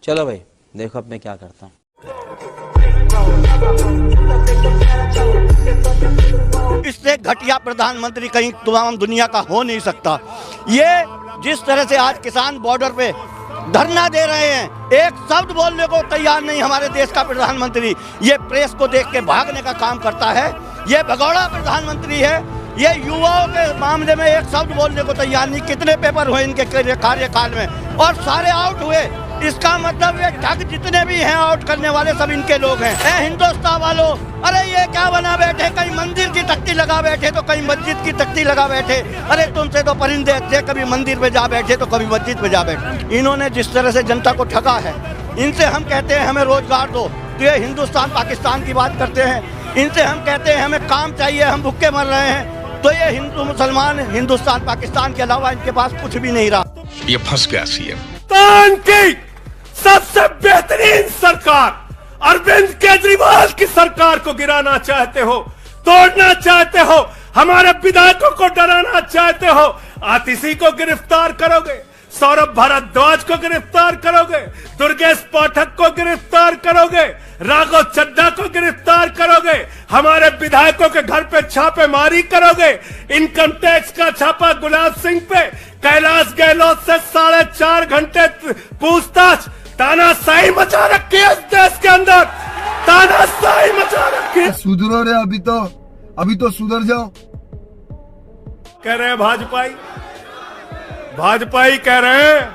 चलो भाई देखो अब मैं क्या करता हूँ। इससे घटिया प्रधानमंत्री कहीं तमाम दुनिया का हो नहीं सकता। ये जिस तरह से आज किसान बॉर्डर पे धरना दे रहे हैं, एक शब्द बोलने को तैयार नहीं हमारे देश का प्रधानमंत्री। ये प्रेस को देख के भागने का काम करता है। ये भगोड़ा प्रधानमंत्री है। ये युवाओं के मामले में एक शब्द बोलने को तैयार नहीं। कितने पेपर हुए इनके कार्यकाल में और सारे आउट हुए। इसका मतलब ये ठग जितने भी हैं आउट करने वाले सब इनके लोग हैं। हिंदुस्तान वालों, अरे ये क्या बना बैठे, कहीं मंदिर की तख्ती लगा बैठे तो कहीं मस्जिद की तख्ती लगा बैठे। अरे तुमसे तो परिंदे अच्छे, कभी मंदिर पे जा बैठे तो कभी मस्जिद पे जा बैठे। इन्होंने जिस तरह से जनता को ठगा है, इनसे हम कहते हैं हमें रोजगार दो तो ये हिंदुस्तान पाकिस्तान की बात करते हैं। इनसे हम कहते हैं हमें काम चाहिए, हम भूखे मर रहे हैं, तो ये हिंदू मुसलमान हिंदुस्तान पाकिस्तान के अलावा इनके पास कुछ भी नहीं रहा। ये फंस गया सीएम। की सबसे बेहतरीन सरकार अरविंद केजरीवाल की सरकार को गिराना चाहते हो, तोड़ना चाहते हो, हमारे विधायकों को डराना चाहते हो, आतिशी को गिरफ्तार करोगे, सौरभ भारद्वाज को गिरफ्तार करोगे, दुर्गेश पाठक को गिरफ्तार करोगे, राघव चड्ढा को गिरफ्तार करोगे, हमारे विधायकों के घर पे छापेमारी करोगे, इनकम टैक्स का छापा गुलाब सिंह पे, कैलाश गहलोत से 4.5 घंटे पूछताछ, तानाशाही मचा रखी है इस देश के अंदर, तानाशाही मचा रखी है। सुधरो रे, अभी तो सुधर जाओ। कह रहे हैं भाजपाई कह रहे हैं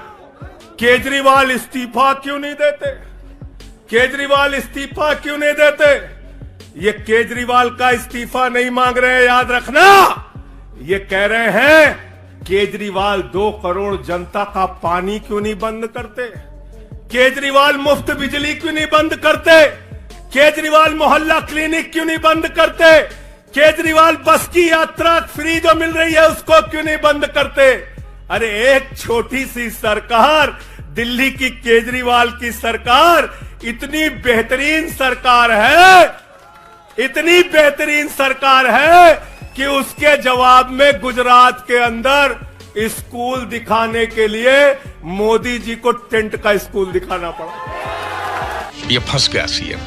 केजरीवाल इस्तीफा क्यों नहीं देते, केजरीवाल इस्तीफा क्यों नहीं देते। ये केजरीवाल का इस्तीफा नहीं मांग रहे हैं, याद रखना। ये कह रहे हैं केजरीवाल 2 करोड़ जनता का पानी क्यों नहीं बंद करते, केजरीवाल मुफ्त बिजली क्यों नहीं बंद करते, केजरीवाल मोहल्ला क्लिनिक क्यों नहीं बंद करते, केजरीवाल बस की यात्रा फ्री जो मिल रही है उसको क्यों नहीं बंद करते। अरे एक छोटी सी सरकार, दिल्ली की केजरीवाल की सरकार इतनी बेहतरीन सरकार है, इतनी बेहतरीन सरकार है कि उसके जवाब में गुजरात के अंदर स्कूल दिखाने के लिए मोदी जी को टेंट का स्कूल दिखाना पड़ा। ये फंस गया सीएम।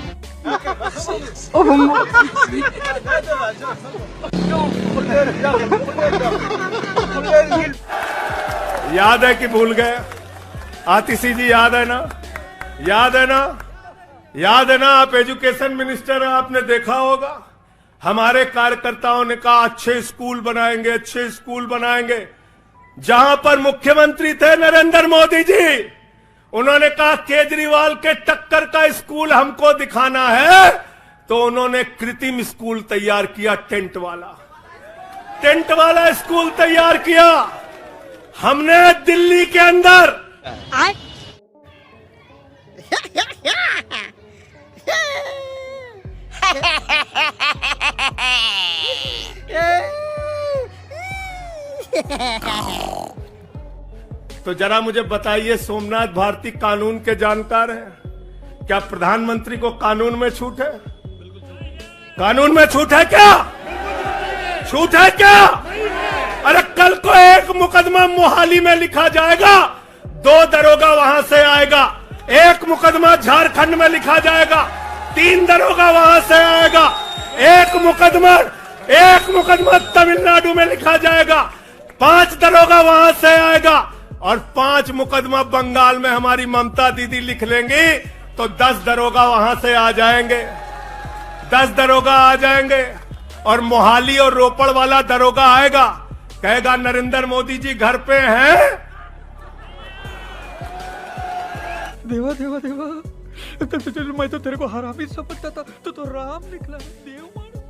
याद है कि भूल गए? आतिशी जी याद है ना, याद है ना, याद है ना। आप एजुकेशन मिनिस्टर हैं, आपने देखा होगा हमारे कार्यकर्ताओं ने कहा अच्छे स्कूल बनाएंगे, अच्छे स्कूल बनाएंगे। जहां पर मुख्यमंत्री थे नरेंद्र मोदी जी, उन्होंने कहा केजरीवाल के टक्कर का स्कूल हमको दिखाना है, तो उन्होंने कृत्रिम स्कूल तैयार किया, टेंट वाला स्कूल तैयार किया हमने दिल्ली के अंदर। तो जरा मुझे बताइए, सोमनाथ भारती कानून के जानकार हैं, क्या प्रधानमंत्री को कानून में छूट है? कानून में छूट है क्या? छूट है क्या? अरे कल को एक मुकदमा मोहाली में लिखा जाएगा, 2 दरोगा वहां से आएगा, एक मुकदमा झारखंड में लिखा जाएगा, 3 दरोगा वहां से आएगा, एक मुकदमा तमिलनाडु में लिखा जाएगा, 5 दरोगा वहां से आएगा, और 5 मुकदमा बंगाल में हमारी ममता दीदी लिख लेंगी, तो 10 दरोगा वहां से आ जाएंगे, 10 दरोगा आ जाएंगे। और मोहाली और रोपड़ वाला दरोगा आएगा, कहेगा नरेंद्र मोदी जी घर पे हैं। देवा देवा देवा, मैं तो तेरे को हरामी समझता था, तो राम निकला, देव मानो।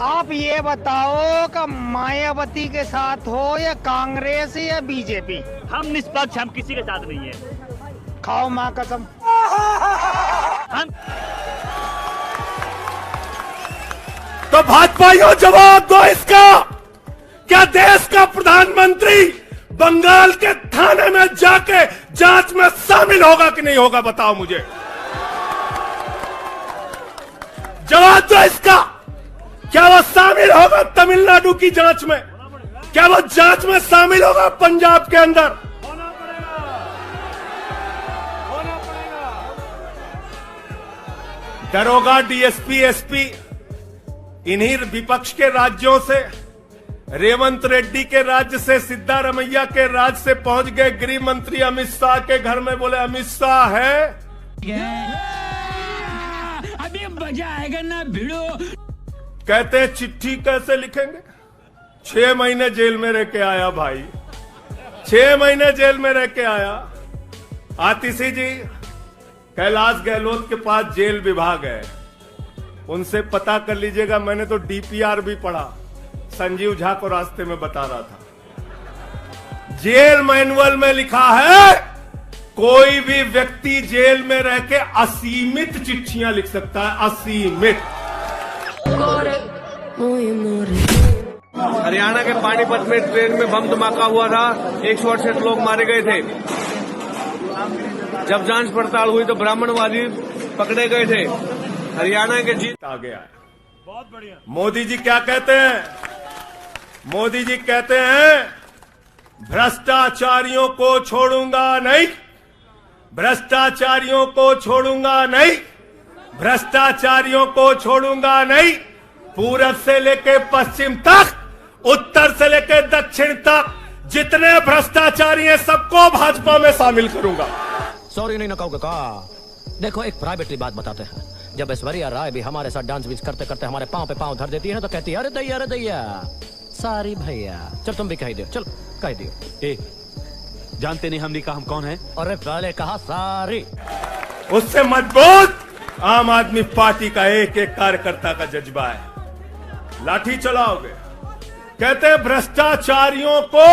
आप ये बताओ कि मायावती के साथ हो या कांग्रेस या बीजेपी? हम निष्पक्ष, हम किसी के साथ नहीं है। खाओ माँ कसम। तो भाजपाइयों जवाब दो इसका, क्या देश का प्रधानमंत्री बंगाल के थाने में जाके जांच में शामिल होगा कि नहीं होगा? बताओ मुझे, जवाब दो इसका। क्या वो शामिल होगा तमिलनाडु की जांच में? क्या वो जांच में शामिल होगा पंजाब के अंदर? दरोगा, डीएसपी, एसपी इन्हीं विपक्ष के राज्यों से, रेवंत रेड्डी के राज्य से, सिद्धारमैया के राज्य से पहुंच गए गृह मंत्री अमित शाह के घर में। बोले अमित शाह है, अभी मजा आएगा ना भिड़ो। कहते हैं चिट्ठी कैसे लिखेंगे। 6 महीने जेल में रह के आया भाई, 6 महीने जेल में रह के आया। आतिशी जी कैलाश गहलोत के पास जेल विभाग है, उनसे पता कर लीजिएगा। मैंने तो डीपीआर भी पढ़ा, संजीव झा को रास्ते में बता रहा था। जेल मैनुअल में लिखा है कोई भी व्यक्ति जेल में रह के असीमित चिट्ठियां लिख सकता है, असीमित। हरियाणा के पानीपत में ट्रेन में बम धमाका हुआ था, 168 लोग मारे गए थे। जब जांच पड़ताल हुई तो ब्राह्मणवादी पकड़े गए थे। हरियाणा के जीत आ गया है। बहुत बढ़िया। मोदी जी क्या कहते हैं? मोदी जी कहते हैं भ्रष्टाचारियों को छोड़ूंगा नहीं, भ्रष्टाचारियों को छोड़ूंगा नहीं, भ्रष्टाचारियों को छोड़ूंगा नहीं। पूरब से लेके पश्चिम तक, उत्तर से लेके दक्षिण तक जितने भ्रष्टाचारी हैं सबको भाजपा में शामिल करूंगा। सॉरी नहीं नकाओगे का। देखो एक प्राइवेटली बात बताते हैं, जब ऐश्वर्या राय भी हमारे साथ डांस बीच करते करते हमारे पांव पे पांव धर देती है ना, तो कहती है अरे दैया सारी भैया। चल तुम भी कह दियो, चल कह दियो। ए, जानते नहीं हमने कहा हम कौन है? अरे पहले कहा सारी। उससे मजबूत आम आदमी पार्टी का एक एक कार्यकर्ता का जज्बा है। लाठी चलाओगे, कहते हैं भ्रष्टाचारियों को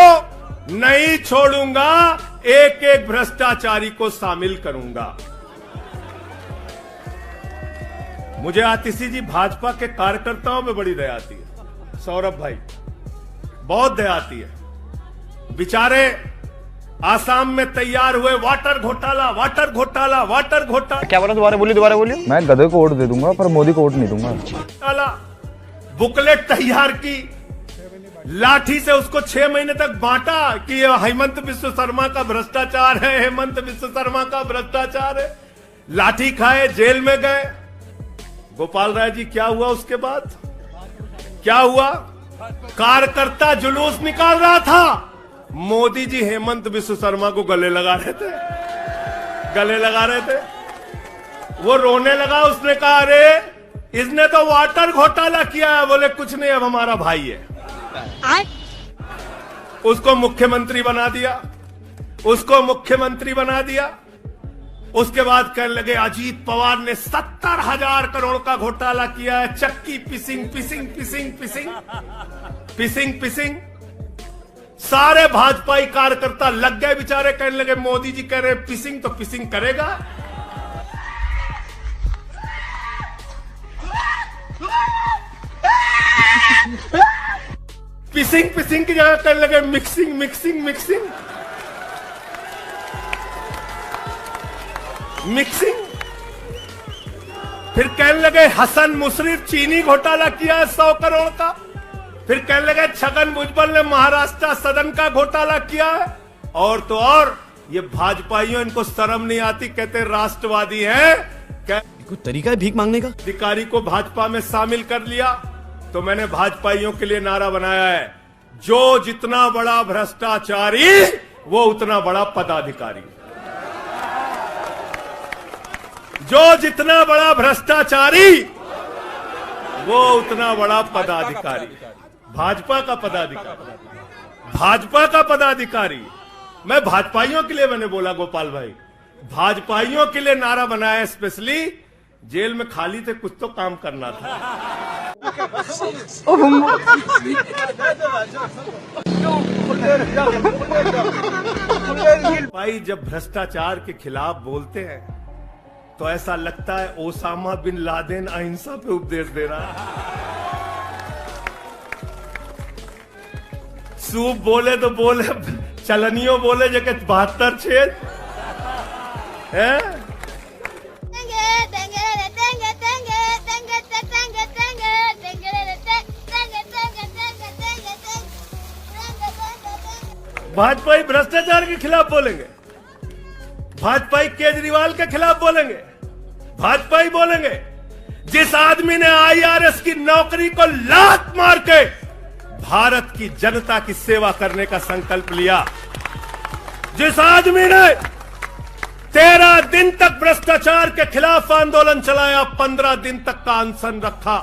नहीं छोड़ूंगा, एक एक भ्रष्टाचारी को शामिल करूंगा। मुझे आतिशी जी भाजपा के कार्यकर्ताओं में बड़ी दया आती है, सौरभ भाई बहुत दया आती है। बेचारे आसाम में तैयार हुए वाटर घोटाला, वाटर घोटाला, वाटर घोटाला। क्या बोला? दोबारा बोलिए। मैं गधे को वोट दे दूंगा पर मोदी को वोट नहीं दूंगा। बुकलेट तैयार की, लाठी से उसको 6 महीने तक बांटा कि ये हेमंत बिस्व शर्मा का भ्रष्टाचार है, हेमंत बिस्व शर्मा का भ्रष्टाचार है। लाठी खाए, जेल में गए। गोपाल राय जी क्या हुआ उसके बाद? क्या हुआ? कार्यकर्ता जुलूस निकाल रहा था, मोदी जी हेमंत बिस्व शर्मा को गले लगा रहे थे, गले लगा रहे थे। वो रोने लगा, उसने कहा अरे इसने तो वाटर घोटाला किया है। बोले कुछ नहीं, अब हमारा भाई है। उसको मुख्यमंत्री बना दिया, उसको मुख्यमंत्री बना दिया। उसके बाद कहने लगे अजीत पवार ने 70,000 करोड़ का घोटाला किया है। चक्की पिसिंग पिसिंग पिसिंग पिसिंग पिसिंग पिसिंग। सारे भाजपाई कार्यकर्ता लग गए बेचारे, कहने लगे मोदी जी कह रहे पिसिंग तो पिसिंग करेगा। पिसिंग पिसिंग की जगह करने लगे मिक्सिंग मिक्सिंग मिक्सिंग मिक्सिंग। फिर कहने लगे हसन मुशर्रफ चीनी घोटाला किया है 100 करोड़ का। फिर कहने लगे छगन भुजबल ने महाराष्ट्र सदन का घोटाला किया है। और तो और ये भाजपाइयों, इनको शर्म नहीं आती, कहते राष्ट्रवादी हैं। कोई तरीका है भीख मांगने का? अधिकारी को भाजपा में शामिल कर लिया। तो मैंने भाजपाइयों के लिए नारा बनाया है, जो जितना बड़ा भ्रष्टाचारी वो उतना बड़ा पदाधिकारी। जो जितना बड़ा भ्रष्टाचारी वो उतना बड़ा पदाधिकारी। भाजपा का पदाधिकारी, भाजपा का पदाधिकारी। मैं भाजपाइयों के लिए मैंने बोला गोपाल भाई, भाजपाइयों के लिए नारा बनाया स्पेशली। जेल में खाली थे, कुछ तो काम करना था। भाई जब भ्रष्टाचार के खिलाफ बोलते हैं तो ऐसा लगता है ओसामा बिन लादेन अहिंसा पे उपदेश दे रहा है। सूप बोले तो बोले, चलनियों बोले जगह 72 छेद है। भाजपाई भ्रष्टाचार के खिलाफ बोलेंगे, भाजपाई केजरीवाल के खिलाफ बोलेंगे, भाजपाई बोलेंगे जिस आदमी ने IRS की नौकरी को लात मार के भारत की जनता की सेवा करने का संकल्प लिया, जिस आदमी ने 13 दिन तक भ्रष्टाचार के खिलाफ आंदोलन चलाया, 15 दिन तक का अनशन रखा,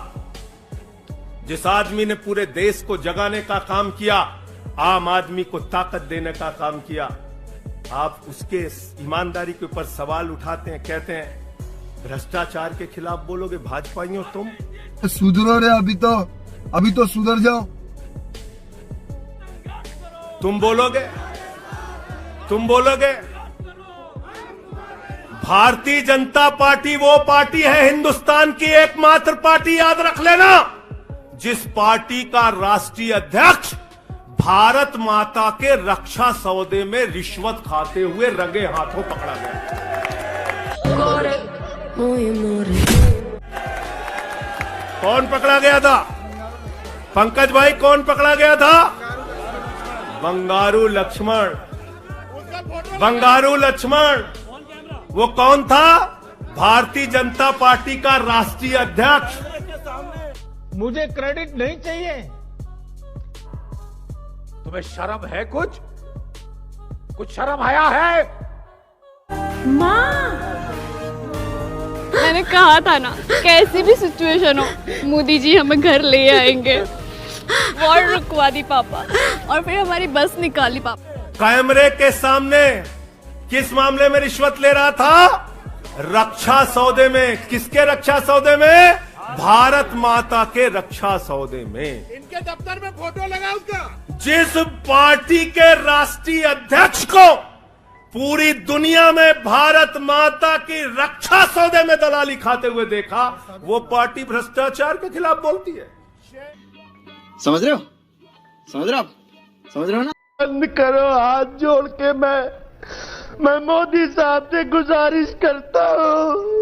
जिस आदमी ने पूरे देश को जगाने का काम किया, आम आदमी को ताकत देने का काम किया, आप उसके ईमानदारी के ऊपर सवाल उठाते हैं, कहते हैं भ्रष्टाचार के खिलाफ बोलोगे भाजपाइयों तुम? सुधरो रे, अभी तो सुधर जाओ। तुम बोलोगे भारतीय जनता पार्टी वो पार्टी है हिंदुस्तान की एकमात्र पार्टी, याद रख लेना, जिस पार्टी का राष्ट्रीय अध्यक्ष भारत माता के रक्षा सौदे में रिश्वत खाते हुए रंगे हाथों पकड़ा गया। कौन पकड़ा गया था? पंकज भाई, कौन पकड़ा गया था? बंगारू लक्ष्मण। वो कौन था? भारतीय जनता पार्टी का राष्ट्रीय अध्यक्ष। मुझे क्रेडिट नहीं चाहिए। तुम्हें शर्म है? कुछ शर्म आया है? माँ, मैंने कहा था ना, कैसी भी सिचुएशन हो मोदी जी हमें घर ले आएंगे। वॉर रुकवा दी पापा और फिर हमारी बस निकाली पापा। कैमरे के सामने किस मामले में रिश्वत ले रहा था? रक्षा सौदे में। किसके रक्षा सौदे में? भारत माता के रक्षा सौदे में। इनके दफ्तर में फोटो लगा उसका। जिस पार्टी के राष्ट्रीय अध्यक्ष को पूरी दुनिया में भारत माता की रक्षा सौदे में दलाली खाते हुए देखा, वो पार्टी भ्रष्टाचार के खिलाफ बोलती है। समझ रहे हो ना? बंद करो, हाथ जोड़ के मैं मोदी साहब से गुजारिश करता हूँ।